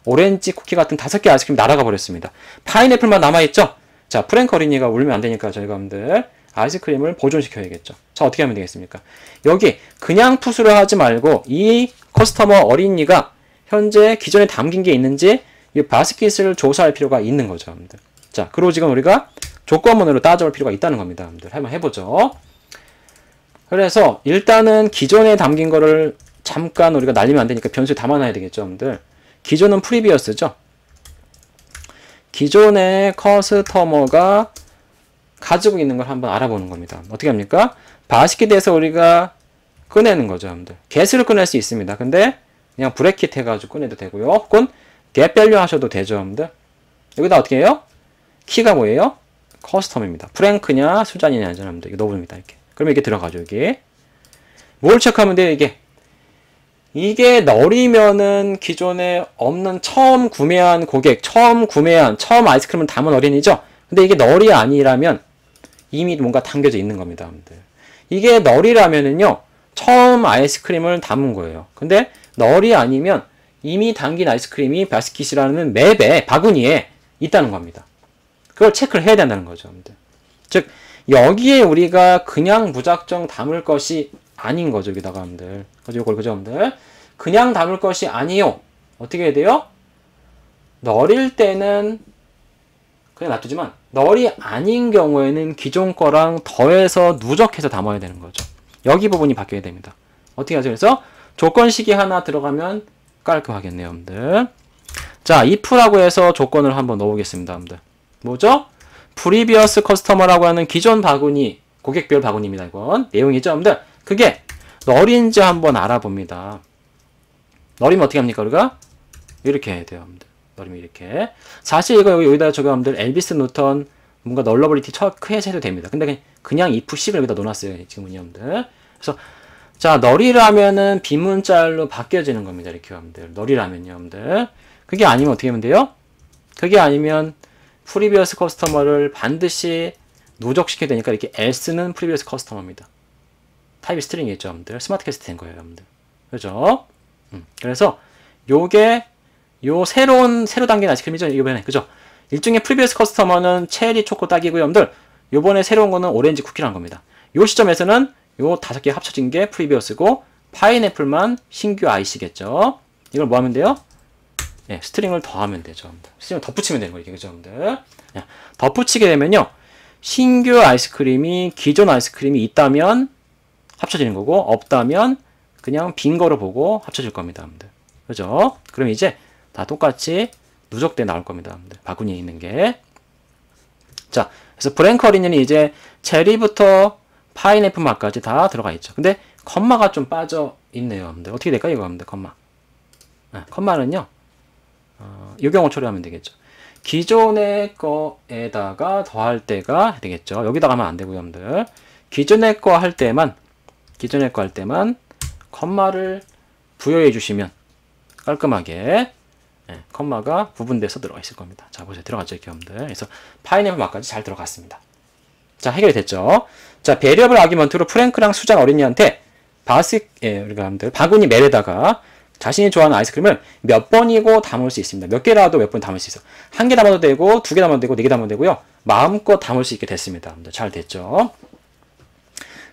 오렌지 쿠키 같은 5개 아이스크림 날아가 버렸습니다. 파인애플만 남아있죠? 자, 프랭크 어린이가 울면 안 되니까 저희가 여러분들 아이스크림을 보존시켜야겠죠. 자, 어떻게 하면 되겠습니까? 여기 그냥 푸스를 하지 말고 이 커스터머 어린이가 현재 기존에 담긴 게 있는지 이 바스킷을 조사할 필요가 있는 거죠, 여러분들. 자, 그리고 지금 우리가 조건문으로 따져볼 필요가 있다는 겁니다, 여러분들. 한번 해보죠. 그래서 일단은 기존에 담긴 거를 잠깐 우리가 날리면 안 되니까 변수에 담아놔야 되겠죠, 여러분들. 기존은 프리비어스죠. 기존의 커스터머가 가지고 있는 걸 한번 알아보는 겁니다. 어떻게 합니까? 바스킷에서 우리가 꺼내는 거죠, 여러분들. get를 꺼낼 수 있습니다. 근데 그냥 브래킷 해가지고 꺼내도 되고요. 혹은 get value 하셔도 되죠, 여러분들. 여기다 어떻게 해요? 키가 뭐예요? 커스텀입니다. 프랭크냐, 수잔이냐, 여러분들. 이거 넣어봅니다, 이렇게. 그러면 이게 들어가죠, 여기. 뭘 체크하면 돼요, 이게? 이게 널이면은 기존에 없는 처음 구매한 고객, 처음 아이스크림을 담은 어린이죠? 근데 이게 널이 아니라면 이미 뭔가 담겨져 있는 겁니다, 여러분들. 이게 널이라면은요, 처음 아이스크림을 담은 거예요. 근데 널이 아니면 이미 담긴 아이스크림이 바스킷이라는 맵에, 바구니에 있다는 겁니다. 그걸 체크를 해야 된다는 거죠, 여러분들. 즉, 여기에 우리가 그냥 무작정 담을 것이 아닌 거죠, 여기다가, 여러분들. 그죠, 이걸, 그죠, 여러분들? 그냥 담을 것이 아니요. 어떻게 해야 돼요? 널일 때는 그냥 놔두지만, 널이 아닌 경우에는 기존 거랑 더해서 누적해서 담아야 되는 거죠. 여기 부분이 바뀌어야 됩니다. 어떻게 하죠? 그래서 조건식이 하나 들어가면 깔끔하겠네요, 여러분들. 자, if라고 해서 조건을 한번 넣어보겠습니다, 여러분들. 뭐죠? previous customer라고 하는 기존 바구니, 고객별 바구니입니다, 이건. 내용이죠, 여러분들. 그게 널인지 한번 알아봅니다. 널이면 어떻게 합니까, 우리가? 이렇게 해야 돼요, 여러분들. 널이면 이렇게. 사실 이거 여기다 저기 여러분들 엘비스 노턴 뭔가 널러블리티 크해서 해도 됩니다. 근데 그냥 if 10을 여기다 넣어놨어요, 지금은 여러분들. 그래서 자, 널이라면은 비문자로 바뀌어지는 겁니다, 이렇게 여러분들. 널이라면요, 여러분들. 그게 아니면 어떻게 하면 돼요? 그게 아니면 프리비어스 커스터머를 반드시 누적시켜야 되니까 이렇게 else는 프리비어스 커스터머입니다. 타입이 스트링이겠죠, 여러분들. 스마트 캐스트 된 거예요, 여러분들. 그죠? 그래서 요게 요 새로 담긴 아이스크림이죠, 이번에. 그죠? 일종의 프리비어스 커스터머는 체리 초코 딸기고요, 여러분들. 요번에 새로운 거는 오렌지 쿠키라는 겁니다. 요 시점에서는 요 5개 합쳐진 게 프리비어스고 파인애플만 신규 아이시겠죠. 이걸 뭐 하면 돼요? 예, 스트링을 더하면 되죠. 스트링을 덧붙이면 되는 거예요, 그죠, 여러분들. 예, 덧붙이게 되면요, 신규 아이스크림이 기존 아이스크림이 있다면 합쳐지는 거고, 없다면 그냥 빈 거로 보고 합쳐질 겁니다, 여러분들. 그죠? 그럼 이제 다 똑같이 누적돼 나올 겁니다, 여러분들. 바구니에 있는 게. 자, 그래서 프랭크 어린이는 이제 체리부터 파인애플 맛까지 다 들어가 있죠. 근데 컴마가 좀 빠져 있네요, 여러분들. 어떻게 될까요, 이거, 여러분들? 컴마. 네, 컴마는요, 이 경우 처리하면 되겠죠. 기존의 거에다가 더할 때가 되겠죠. 여기다가 하면 안 되고요, 여러분들. 기존의 거 할 때만 컴마를 부여해 주시면 깔끔하게, 네, 컴마가 구분돼서 들어가 있을 겁니다. 자, 보세요. 들어갔죠, 이렇게, 여러분들. 그래서 파인애플 맛까지 잘 들어갔습니다. 자, 해결이 됐죠. 자, 베리어블 아규먼트로 프랭크랑 수잔 어린이한테 우리가 여러분들 바구니 맵에다가 자신이 좋아하는 아이스크림을 몇 번이고 담을 수 있습니다. 몇 개라도 몇 번 담을 수 있어. 한 개 담아도 되고, 2개 담아도 되고, 4개 담아도 되고요. 마음껏 담을 수 있게 됐습니다, 여러분들. 잘 됐죠.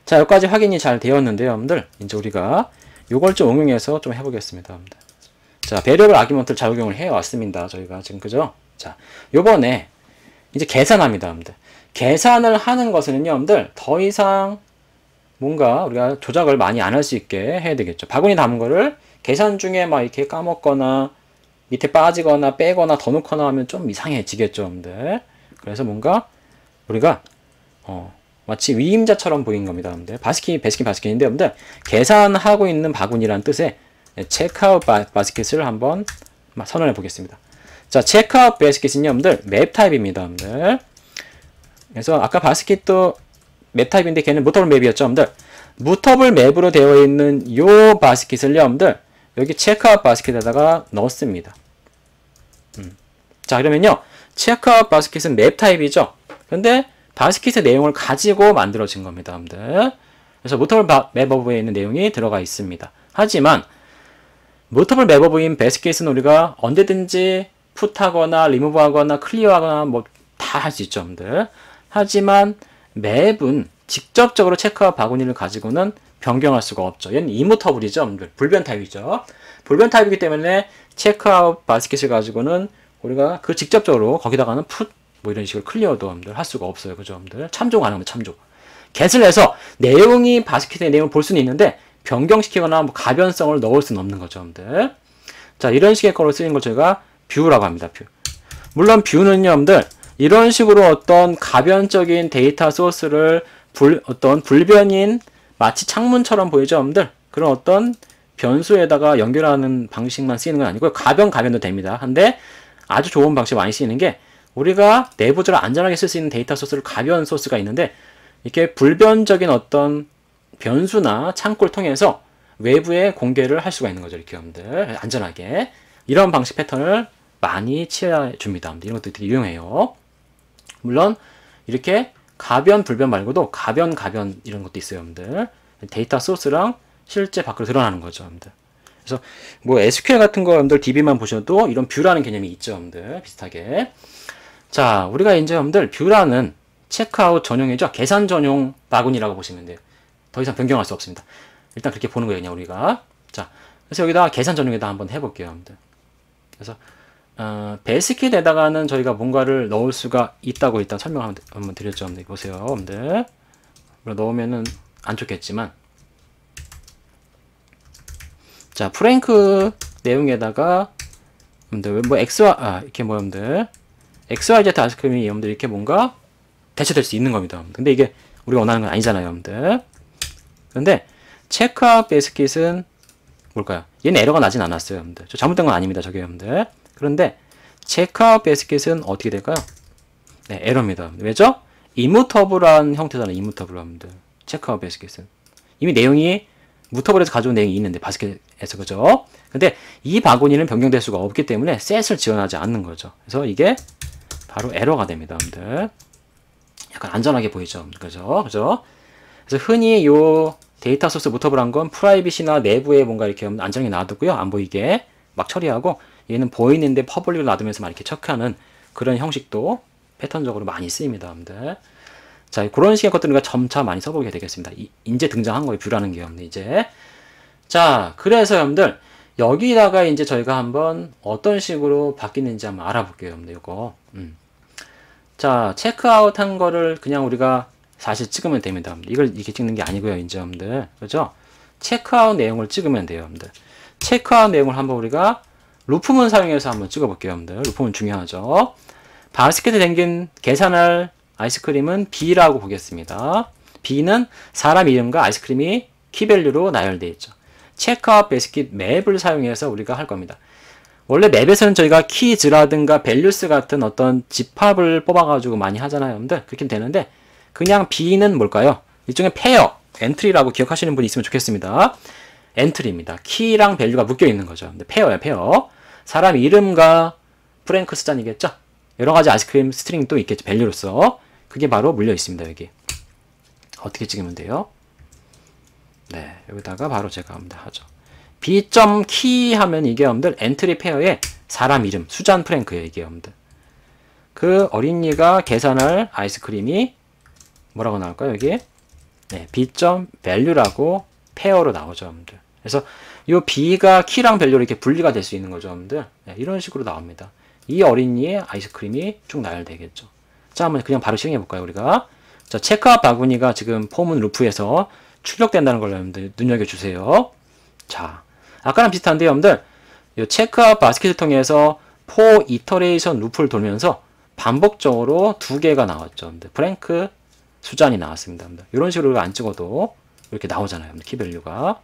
자, 여기까지 확인이 잘 되었는데요, 여러분들. 이제 우리가 요걸 좀 응용해서 좀 해보겠습니다, 여러분들. 자, 베리어블 아규먼트를 잘 적용을 해왔습니다, 저희가 지금. 그죠? 자, 요번에 이제 계산합니다, 여러분들. 계산을 하는 것은요, 여러분들, 더 이상 뭔가 우리가 조작을 많이 안 할 수 있게 해야 되겠죠. 바구니 담은 거를 계산 중에 막 이렇게 까먹거나 밑에 빠지거나 빼거나 더 넣거나 하면 좀 이상해지겠죠, 여러분들. 그래서 뭔가 우리가 마치 위임자처럼 보이는 겁니다, 여러분들. 바스킨인데, 여러분들, 계산하고 있는 바구니라는 뜻의 체크아웃 바스켓을 한번 선언해 보겠습니다. 자, 체크아웃 바스켓은요, 여러분들, 맵 타입입니다, 여러분들. 그래서 아까 바스켓도 맵 타입인데 걔는 무터블 맵이었죠, 여러분들. 무터블 맵으로 되어 있는 요 바스켓을 여러분들 여기 체크아웃 바스켓에다가 넣습니다. 자, 그러면요, 체크아웃 바스켓은 맵 타입이죠. 근데 바스켓의 내용을 가지고 만들어진 겁니다, 여러분들. 그래서 무터블 맵 오브에 있는 내용이 들어가 있습니다. 하지만 무터블 맵업인 베스킷은 우리가 언제든지 풋하거나 리무브하거나 클리어하거나 뭐 다 할 수 있죠, 여러분들. 하지만 맵은 직접적으로 체크아웃 바구니를 가지고는 변경할 수가 없죠. 얘는 이무터블이죠, 여러분들. 불변 타입이죠. 불변 타입이기 때문에 체크아웃 바스켓을 가지고는 우리가 그 직접적으로 거기다가는 풋 뭐 이런 식으로 클리어도 여러분들 할 수가 없어요, 그죠, 여러분들. 참조 가능합니다, 참조. get을 해서 내용이 바스켓의 내용을 볼 수는 있는데 변경시키거나 뭐 가변성을 넣을 수는 없는 거죠, 여러분들. 자, 이런 식의 거로 쓰이는 걸 저희가 뷰라고 합니다, 뷰. 물론 뷰는요, 여러분들, 이런 식으로 어떤 가변적인 데이터 소스를 어떤 불변인 마치 창문처럼 보이죠, 여러분들. 그런 어떤 변수에다가 연결하는 방식만 쓰이는 건 아니고요. 가변도 됩니다. 근데 아주 좋은 방식 많이 쓰이는 게 우리가 내부적으로 안전하게 쓸 수 있는 데이터 소스를 가변 소스가 있는데 이렇게 불변적인 어떤 변수나 창구를 통해서 외부에 공개를 할 수가 있는 거죠. 이렇게 여러분들 안전하게 이런 방식 패턴을 많이 취해줍니다. 이런 것도 되게 유용해요. 물론 이렇게 가변 불변 말고도 가변 이런 것도 있어요, 여러분들. 데이터 소스랑 실제 밖으로 드러나는 거죠, 여러분들. 그래서 뭐 SQL 같은 거 여러분들 DB만 보셔도 이런 뷰라는 개념이 있죠, 여러분들. 비슷하게. 자, 우리가 이제 여러분들 뷰라는 체크아웃 전용이죠. 계산 전용 바구니라고 보시면 돼요. 더 이상 변경할 수 없습니다. 일단 그렇게 보는 거예요, 그냥 우리가. 자, 그래서 여기다 계산 전용에다 한번 해볼게요, 여러분들. 그래서 베스킷에다가는 저희가 뭔가를 넣을 수가 있다고 일단 설명 한번 드렸죠, 여러분들. 보세요, 여러분들. 넣으면은 안 좋겠지만, 자, 프랭크 내용에다가 여러분들 뭐 이렇게 뭐 여러분들 XYZ 아이스크림이 여러분들 이렇게 뭔가 대체될 수 있는 겁니다. 근데 이게 우리가 원하는 건 아니잖아요, 여러분들. 근데 체크아웃 베스킷은 뭘까요? 얘는 에러가 나진 않았어요, 여러분들. 저 잘못된 건 아닙니다, 저게 여러분들. 그런데 체크아웃 베스킷은 어떻게 될까요? 네, 에러입니다. 왜죠? 이무터블한 형태잖아요, 이무터블 여러분들. 체크아웃 베스킷은 이미 내용이 무터블에서 가져온 내용이 있는데 바스켓에서, 그죠? 근데 이 바구니는 변경될 수가 없기 때문에 셋을 지원하지 않는 거죠. 그래서 이게 바로 에러가 됩니다, 여러분들. 약간 안전하게 보이죠, 그죠? 그죠? 그래서 흔히 요 데이터 소스 무터블한 건 프라이빗이나 내부에 뭔가 이렇게 안전하게 놔두고요, 안 보이게 막 처리하고, 얘는 보이는데 퍼블릭을 놔두면서 막 이렇게 체크하는 그런 형식도 패턴적으로 많이 쓰입니다, 여러분들. 자, 그런 식의 것들을 우리가 점차 많이 써보게 되겠습니다. 이제 등장한 거예요, 뷰라는 게 여러분들, 이제. 자, 그래서 여러분들, 여기다가 이제 저희가 한번 어떤 식으로 바뀌는지 한번 알아볼게요, 여러분들, 이거. 자, 체크아웃 한 거를 그냥 우리가 사실 찍으면 됩니다. 이걸 이렇게 찍는 게 아니고요, 이제 여러분들. 그죠? 체크아웃 내용을 찍으면 돼요, 여러분들. 체크아웃 내용을 한번 우리가 루프문 사용해서 한번 찍어볼게요, 여러분들. 루프문 중요하죠. 바스켓에 담긴 계산할 아이스크림은 B라고 보겠습니다. B는 사람 이름과 아이스크림이 키밸류로 나열되어 있죠. 체크아웃 베스킷 맵을 사용해서 우리가 할 겁니다. 원래 맵에서는 저희가 키즈라든가 밸류스 같은 어떤 집합을 뽑아가지고 많이 하잖아요, 여러분들. 그렇게 되는데 그냥 B는 뭘까요? 일종의 페어, 엔트리라고 기억하시는 분이 있으면 좋겠습니다. 엔트리입니다. 키랑 밸류가 묶여 있는 거죠. 근데 페어예요, 페어. 사람 이름과 프랭크 수잔이겠죠? 여러 가지 아이스크림 스트링 또 있겠죠, 밸류로서. 그게 바로 물려 있습니다, 여기. 어떻게 찍으면 돼요? 네, 여기다가 바로 제가 하죠. B.key 하면 이게 여러분들 엔트리 페어의 사람 이름, 수잔 프랭크예요, 이게 여러분들. 그 어린이가 계산할 아이스크림이 뭐라고 나올까요, 여기? 네, B.value라고 페어로 나오죠, 여러분들. 그래서 이 B가 키랑 밸류로 이렇게 분리가 될 수 있는 거죠, 여러분들. 네, 이런 식으로 나옵니다. 이 어린이의 아이스크림이 쭉 나열되겠죠. 자, 한번 그냥 바로 실행해 볼까요, 우리가? 자, 체크아웃 바구니가 지금 포문 루프에서 출력된다는 걸 여러분들 눈여겨주세요. 자, 아까랑 비슷한데 여러분들, 이 체크아웃 바스켓을 통해서 for iteration 루프를 돌면서 반복적으로 두 개가 나왔죠, 여러분들. 프랭크, 수잔이 나왔습니다, 여러분들. 이런 식으로 안 찍어도 이렇게 나오잖아요, 여러분들. 키밸류가.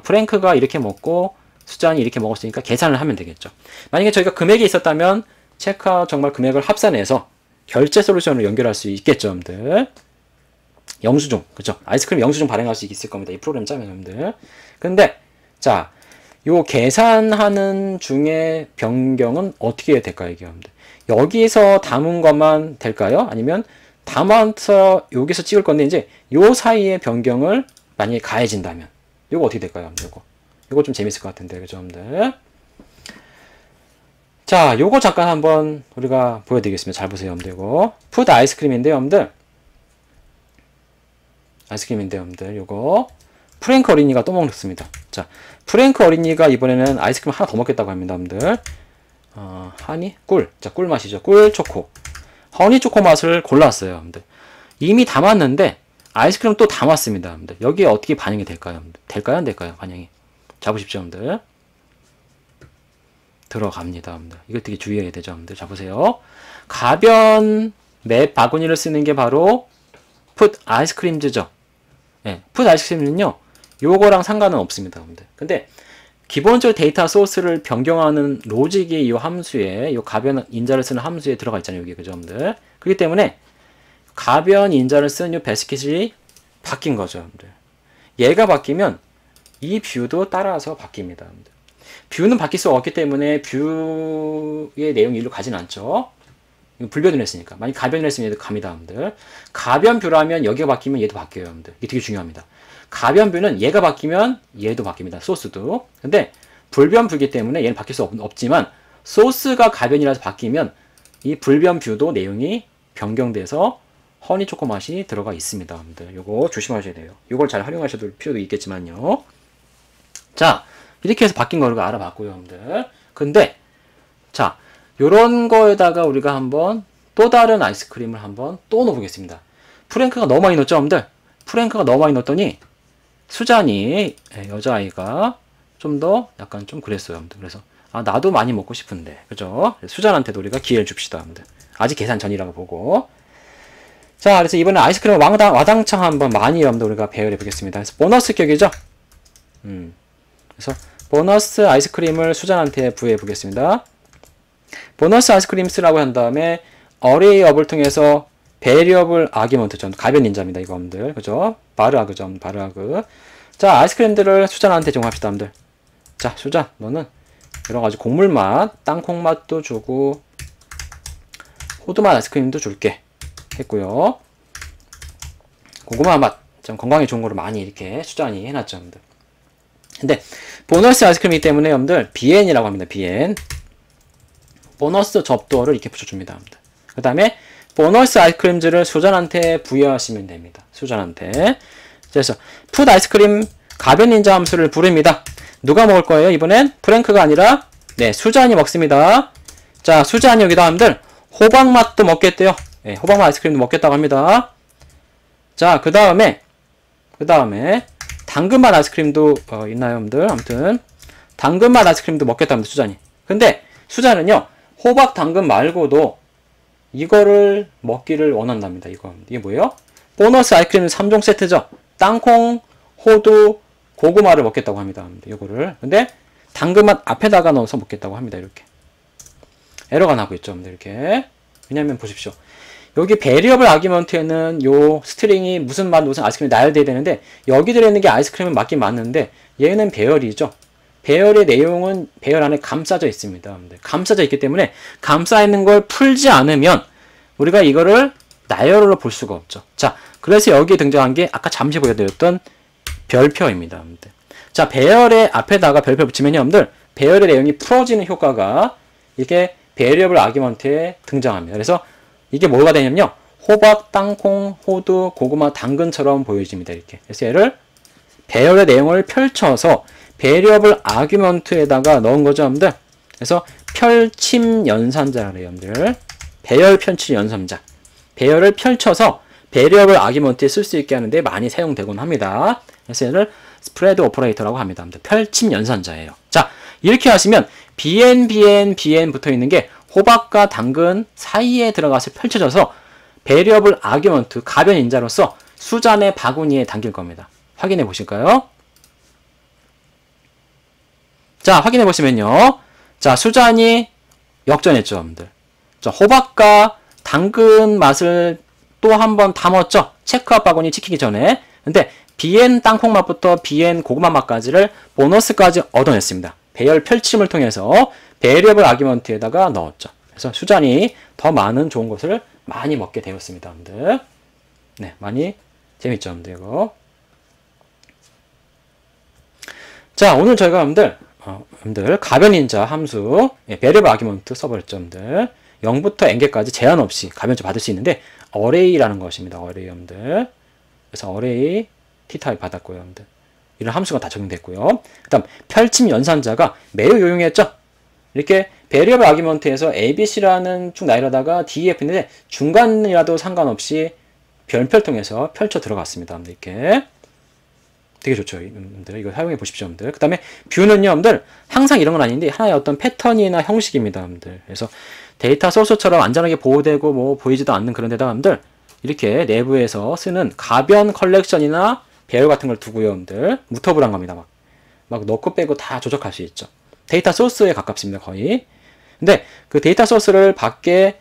프랭크가 이렇게 먹고 수잔이 이렇게 먹었으니까 계산을 하면 되겠죠. 만약에 저희가 금액이 있었다면 체크아웃 정말 금액을 합산해서 결제 솔루션으로 연결할 수 있겠죠, 여러분들. 영수증, 그죠? 아이스크림 영수증 발행할 수 있을 겁니다. 이 프로그램 짜면, 여러분들. 근데, 자, 요 계산하는 중에 변경은 어떻게 될까요, 이게, 여러분들? 여기서 담은 것만 될까요? 아니면 담아서 여기서 찍을 건데, 이제 요 사이에 변경을 만약에 가해진다면, 요거 어떻게 될까요, 여러분들? 요거. 이거 좀 재밌을 것 같은데, 그죠, 여러분들? 자, 요거 잠깐 한번 우리가 보여드리겠습니다. 잘 보세요, 여러분들. 이거 푸드 아이스크림인데요, 여러분들. 아이스크림인데요, 여러분들. 요거 프랭크 어린이가 또 먹습니다. 자, 프랭크 어린이가 이번에는 아이스크림 하나 더 먹겠다고 합니다, 여러분들. 하니? 꿀. 자, 꿀 맛이죠. 꿀 초코. 허니 초코 맛을 골랐어요, 여러분들. 이미 담았는데 아이스크림 또 담았습니다, 여러분들. 여기에 어떻게 반영이 될까요, 여러분들? 될까요, 안 될까요, 반영이? 잡으십시오, 여러분들. 들어갑니다, 여러분들. 이거 되게 주의해야 되죠, 여러분들. 자, 보세요. 가변 맵 바구니를 쓰는 게 바로 풋 아이스크림즈죠. 예, 풋 아이스크림은요, 요거랑 상관은 없습니다, 여러분들. 근데 기본적으로 데이터 소스를 변경하는 로직이 이 함수에, 이 가변 인자를 쓰는 함수에 들어가 있잖아요, 여기. 그죠, 여러분들? 그렇기 때문에 가변 인자를 쓰는 이 배스킷이 바뀐 거죠, 여러분들. 얘가 바뀌면 이 뷰도 따라서 바뀝니다, 여러분들. 뷰는 바뀔 수 없기 때문에 뷰의 내용이 일로 가진 않죠. 이거 불변을 했으니까. 만약 가변을 했으면 얘도 갑니다, 여러분들. 가변 뷰라면 여기가 바뀌면 얘도 바뀌어요, 여러분들. 이게 되게 중요합니다. 가변 뷰는 얘가 바뀌면 얘도 바뀝니다. 소스도. 근데 불변 뷰이기 때문에 얘는 바뀔 수 없지만 소스가 가변이라서 바뀌면 이 불변 뷰도 내용이 변경돼서 허니 초코 맛이 들어가 있습니다, 여러분들. 요거 조심하셔야 돼요. 요걸 잘 활용하셔도 필요도 있겠지만요. 자, 이렇게 해서 바뀐 거를 알아봤고요, 여러분들. 근데 자, 요런 거에다가 우리가 한번 또 다른 아이스크림을 한번 또 넣어보겠습니다. 프랭크가 너무 많이 넣었죠, 여러분들? 프랭크가 너무 많이 넣었더니 수잔이, 여자아이가 좀 더 약간 좀 그랬어요, 여러분들. 그래서 나도 많이 먹고 싶은데, 그죠? 수잔한테도 우리가 기회를 줍시다, 여러분들. 아직 계산 전이라고 보고. 자, 그래서 이번에 아이스크림 와당창 한번 많이 여러분들 우리가 배열해 보겠습니다. 그래서 보너스 격이죠? 그래서 보너스 아이스크림을 수잔한테 부여해 보겠습니다. 보너스 아이스크림 쓰라고 한 다음에 어레이업을 통해서 베리어블 아기먼트죠. 가변 인자입니다, 이거 여러분들. 그죠? 바르아그죠, 바르아그. 자, 아이스크림들을 수잔한테 제공합시다, 여러분들. 자, 수잔, 너는 여러 가지 곡물 맛, 땅콩 맛도 주고 호두맛 아이스크림도 줄게. 했고요. 고구마 맛, 좀 건강에 좋은 거를 많이 이렇게 수잔이 해놨죠, 여러분들. 근데 보너스 아이스크림이기 때문에 여러분들 BN이라고 합니다. BN. 보너스 접두어를 이렇게 붙여줍니다, 여러분들. 그 다음에 보너스 아이스크림즈를 수잔한테 부여하시면 됩니다. 수잔한테. 그래서 푸드 아이스크림 가변 인자 함수를 부릅니다. 누가 먹을 거예요? 이번엔 프랭크가 아니라 네, 수잔이 먹습니다. 자, 수잔이 여기다 여러분들 호박 맛도 먹겠대요. 네, 호박 맛 아이스크림도 먹겠다고 합니다. 자, 그 다음에 당근맛 아이스크림도 있나요, 여러분들? 아무튼 당근맛 아이스크림도 먹겠다고 합니다, 수잔이. 근데 수잔은요, 호박 당근 말고도 이거를 먹기를 원한답니다. 이게 뭐예요? 보너스 아이스크림 3종 세트죠. 땅콩, 호두, 고구마를 먹겠다고 합니다. 이거를. 근데 당근맛 앞에다가 넣어서 먹겠다고 합니다. 이렇게. 에러가 나고 있죠. 이렇게. 왜냐면 보십시오. 여기 베리어블 아기먼트에는 요 스트링이 무슨 아이스크림이 나열돼야 되는데 여기 들어있는 게 아이스크림은 맞긴 맞는데 얘는 배열이죠. 배열의 내용은 배열 안에 감싸져 있습니다. 감싸져 있기 때문에 감싸 있는 걸 풀지 않으면 우리가 이거를 나열로 볼 수가 없죠. 자, 그래서 여기에 등장한 게 아까 잠시 보여드렸던 별표입니다. 자, 배열의 앞에다가 별표 붙이면 여러분들 배열의 내용이 풀어지는 효과가 이게 베리어블 아기먼트에 등장합니다. 그래서 이게 뭐가 되냐면요, 호박, 땅콩, 호두, 고구마, 당근처럼 보여집니다. 이렇게. 그래서 얘를 배열의 내용을 펼쳐서 베리어블 아규먼트에다가 넣은 거죠, 여러분들. 그래서 펼침 연산자래요, 여러분들. 배열 펼침 연산자. 배열을 펼쳐서 베리어블 아규먼트에 쓸 수 있게 하는데 많이 사용되곤 합니다. 그래서 얘를 스프레드 오퍼레이터라고 합니다. 펼침 연산자예요. 자, 이렇게 하시면 BN 붙어 있는 게 호박과 당근 사이에 들어가서 펼쳐져서 베리어블 아규먼트 가변 인자로서 수잔의 바구니에 담길 겁니다. 확인해 보실까요? 자, 확인해 보시면요. 자, 수잔이 역전했죠, 여러분들. 자, 호박과 당근 맛을 또 한 번 담았죠. 체크아웃 바구니 찍히기 전에. 근데 BN 땅콩 맛부터 BN 고구마 맛까지를 보너스까지 얻어냈습니다. 배열 펼침을 통해서 베리어블 아규먼트에다가 넣었죠. 그래서 수잔이 더 많은 좋은 것을 많이 먹게 되었습니다, 여러분들. 네, 많이 재밌죠, 여러분들, 이거. 자, 오늘 저희가 여러분들 가변인자 함수 베리어블 아규먼트 써버렸죠. 여러분들 0부터 n개까지 제한 없이 가변자 받을 수 있는데 어레이라는 것입니다. 어레이 여러분들. 그래서 어레이 t타입 받았고요. 여러분들. 이런 함수가 다 적용됐고요. 그 다음 펼침 연산자가 매우 유용했죠. 이렇게 베리어블 아규먼트에서 ABC라는 쭉 나열하다가 DEF인데 중간이라도 상관없이 별표를 통해서 펼쳐 들어갔습니다. 이렇게 되게 좋죠. 여러분들 이거 사용해 보십시오. 여러분들. 그 다음에 뷰는요. 여러분들 항상 이런 건 아닌데 하나의 어떤 패턴이나 형식입니다. 여러분들. 그래서 데이터 소스처럼 안전하게 보호되고 뭐 보이지도 않는 그런 데다가 여러분들 이렇게 내부에서 쓰는 가변 컬렉션이나 배열 같은 걸 두고요. 여러분들 무터블한 겁니다. 막 넣고 빼고 다 조작할 수 있죠. 데이터 소스에 가깝습니다. 거의. 근데 그 데이터 소스를 밖에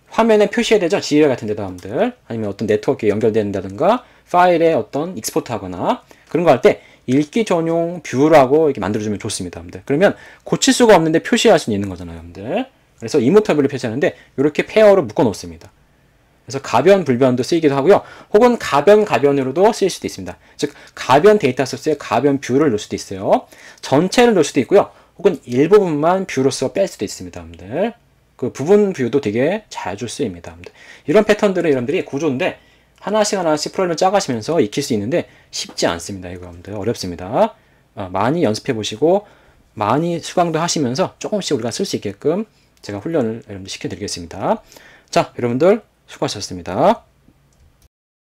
화면에 표시해야 되죠. 지휘 같은 데다 여러분들. 아니면 어떤 네트워크에 연결된다든가 파일에 어떤 익스포트 하거나 그런 거 할 때 읽기 전용 뷰라고 이렇게 만들어주면 좋습니다. 여러분들. 그러면 고칠 수가 없는데 표시할 수 있는 거잖아요. 여러분들. 그래서 이무터블을 표시하는데 이렇게 페어로 묶어 놓습니다. 그래서 가변, 불변도 쓰이기도 하고요. 혹은 가변, 가변으로도 쓰일 수도 있습니다. 즉 가변 데이터 소스에 가변 뷰를 넣을 수도 있어요. 전체를 넣을 수도 있고요. 혹은 일부분만 뷰로서 뺄 수도 있습니다. 여러분들. 그 부분 뷰도 되게 자주 쓰입니다. 여러분들. 이런 패턴들은 여러분들이 구조인데 하나씩 프로그램을 짜가시면서 익힐 수 있는데 쉽지 않습니다. 이거 여러분들 어렵습니다. 많이 연습해 보시고 많이 수강도 하시면서 조금씩 우리가 쓸 수 있게끔 제가 훈련을 여러분들 시켜드리겠습니다. 자, 여러분들 수고하셨습니다.